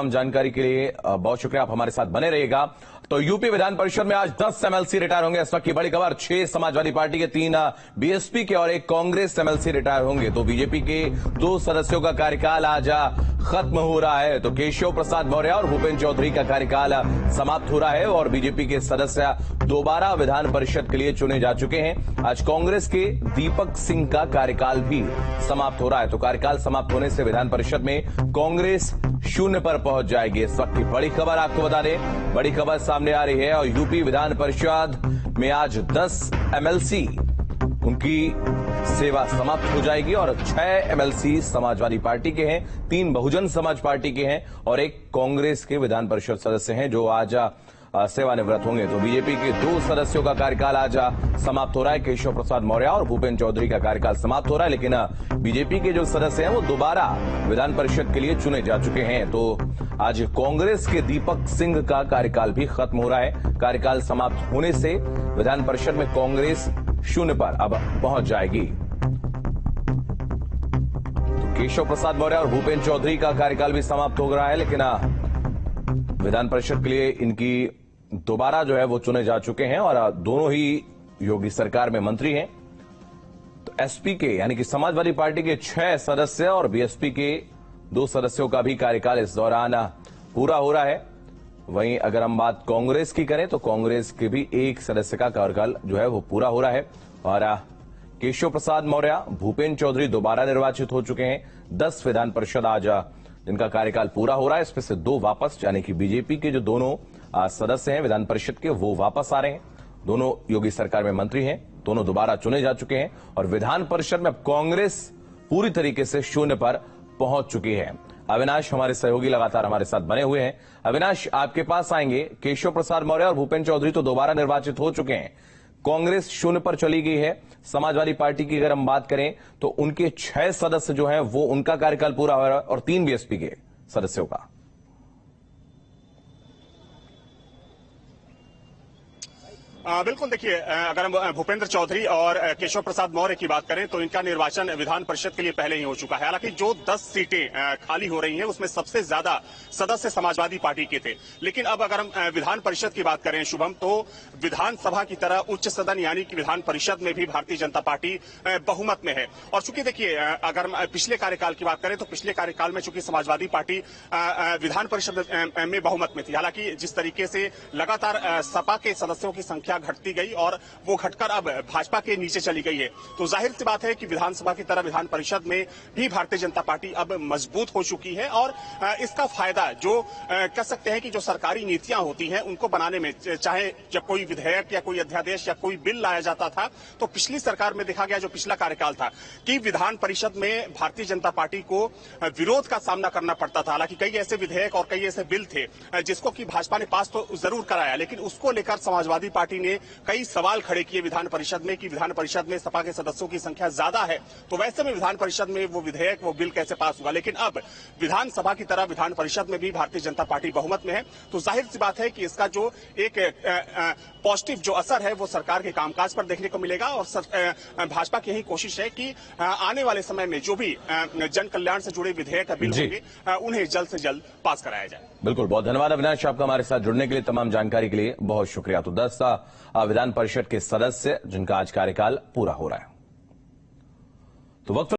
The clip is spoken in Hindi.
जानकारी के लिए बहुत शुक्रिया, आप हमारे साथ बने रहिएगा। तो यूपी विधान परिषद में आज 10 एमएलसी रिटायर होंगे। इस वक्त की बड़ी खबर, 6 समाजवादी पार्टी के, 3 बीएसपी के और 1 कांग्रेस एमएलसी रिटायर होंगे। तो बीजेपी के 2 सदस्यों का कार्यकाल आज खत्म हो रहा है। तो केशव प्रसाद मौर्य और भूपेन्द्र चौधरी का कार्यकाल समाप्त हो रहा है और बीजेपी के सदस्य दोबारा विधान परिषद के लिए चुने जा चुके हैं। आज कांग्रेस के दीपक सिंह का कार्यकाल भी समाप्त हो रहा है। तो कार्यकाल समाप्त होने से विधान परिषद में कांग्रेस 0 पर पहुंच जाएगी। इस वक्त की बड़ी खबर आपको बता दें, बड़ी खबर सामने आ रही है और यूपी विधान परिषद में आज 10 एमएलसी उनकी सेवा समाप्त हो जाएगी और 6 एमएलसी समाजवादी पार्टी के हैं, 3 बहुजन समाज पार्टी के हैं और 1 कांग्रेस के विधान परिषद सदस्य हैं जो आज सेवानिवृत्त होंगे। तो बीजेपी के 2 सदस्यों का कार्यकाल आज समाप्त हो रहा है। केशव प्रसाद मौर्य और भूपेन्द्र चौधरी का कार्यकाल समाप्त हो रहा है, लेकिन बीजेपी के जो सदस्य हैं वो दोबारा विधान परिषद के लिए चुने जा चुके हैं। तो आज कांग्रेस के दीपक सिंह का कार्यकाल भी खत्म हो रहा है। कार्यकाल समाप्त होने से विधान परिषद में कांग्रेस 0 पर अब पहुंच जाएगी। तो केशव प्रसाद मौर्य और भूपेन्द्र चौधरी का कार्यकाल भी समाप्त हो रहा है, लेकिन विधान परिषद के लिए इनकी दोबारा जो है वो चुने जा चुके हैं और दोनों ही योगी सरकार में मंत्री हैं। तो एसपी के यानी कि समाजवादी पार्टी के 6 सदस्य और बीएसपी के 2 सदस्यों का भी कार्यकाल इस दौरान पूरा हो रहा है। वहीं अगर हम बात कांग्रेस की करें तो कांग्रेस के भी 1 सदस्य का कार्यकाल जो है वो पूरा हो रहा है और केशव प्रसाद मौर्य, भूपेन्द्र चौधरी दोबारा निर्वाचित हो चुके हैं। 10 विधान परिषद आज जिनका कार्यकाल पूरा हो रहा है, इसमें से 2 वापस, यानी कि बीजेपी के जो दोनों सदस्य हैं विधान परिषद के वो वापस आ रहे हैं। दोनों योगी सरकार में मंत्री हैं, दोनों दोबारा चुने जा चुके हैं और विधान परिषद में अब कांग्रेस पूरी तरीके से 0 पर पहुंच चुकी है। अविनाश हमारे सहयोगी लगातार हमारे साथ बने हुए हैं। अविनाश, आपके पास आएंगे। केशव प्रसाद मौर्य और भूपेन्द्र चौधरी तो दोबारा निर्वाचित हो चुके हैं, कांग्रेस 0 पर चली गई है। समाजवादी पार्टी की अगर हम बात करें तो उनके 6 सदस्य जो हैं वो उनका कार्यकाल पूरा हो रहा है और 3 बीएसपी के सदस्यों का। बिल्कुल, देखिए, अगर हम भूपेन्द्र चौधरी और केशव प्रसाद मौर्य की बात करें तो इनका निर्वाचन विधान परिषद के लिए पहले ही हो चुका है। हालांकि जो 10 सीटें खाली हो रही हैं उसमें सबसे ज्यादा सदस्य समाजवादी पार्टी के थे। लेकिन अब अगर हम विधान परिषद की बात करें शुभम, तो विधानसभा की तरह उच्च सदन यानी कि विधान परिषद में भी भारतीय जनता पार्टी बहुमत में है। और चूंकि देखिए, अगर हम पिछले कार्यकाल की बात करें तो पिछले कार्यकाल में चूंकि समाजवादी पार्टी विधान परिषद में बहुमत में थी, हालांकि जिस तरीके से लगातार सपा के सदस्यों की संख्या घटती गई और वो घटकर अब भाजपा के नीचे चली गई है, तो जाहिर सी बात है कि विधानसभा की तरह विधान परिषद में भी भारतीय जनता पार्टी अब मजबूत हो चुकी है। और इसका फायदा जो कह सकते हैं कि जो सरकारी नीतियां होती हैं उनको बनाने में, चाहे जब कोई विधेयक या कोई अध्यादेश या कोई बिल लाया जाता था तो पिछली सरकार में देखा गया, जो पिछला कार्यकाल था, कि विधान परिषद में भारतीय जनता पार्टी को विरोध का सामना करना पड़ता था। हालांकि कई ऐसे विधेयक और कई ऐसे बिल थे जिसको कि भाजपा ने पास तो जरूर कराया, लेकिन उसको लेकर समाजवादी पार्टी ने कई सवाल खड़े किए विधान परिषद में कि विधान परिषद में सपा के सदस्यों की संख्या ज्यादा है, तो वैसे में विधान परिषद में वो विधेयक, वो बिल कैसे पास होगा। लेकिन अब विधानसभा की तरह विधान परिषद में भी भारतीय जनता पार्टी बहुमत में है, तो जाहिर सी बात है कि इसका जो एक पॉजिटिव जो असर है वो सरकार के कामकाज पर देखने को मिलेगा। और भाजपा की यही कोशिश है कि आने वाले समय में जो भी जन कल्याण से जुड़े विधेयक बिल होंगे उन्हें जल्द से जल्द पास कराया जाए। बिल्कुल, बहुत धन्यवाद अविनाश, आपका हमारे साथ जुड़ने के लिए, तमाम जानकारी के लिए बहुत शुक्रिया। तो 10 विधान परिषद के सदस्य जिनका आज कार्यकाल पूरा हो रहा है। तो वक्त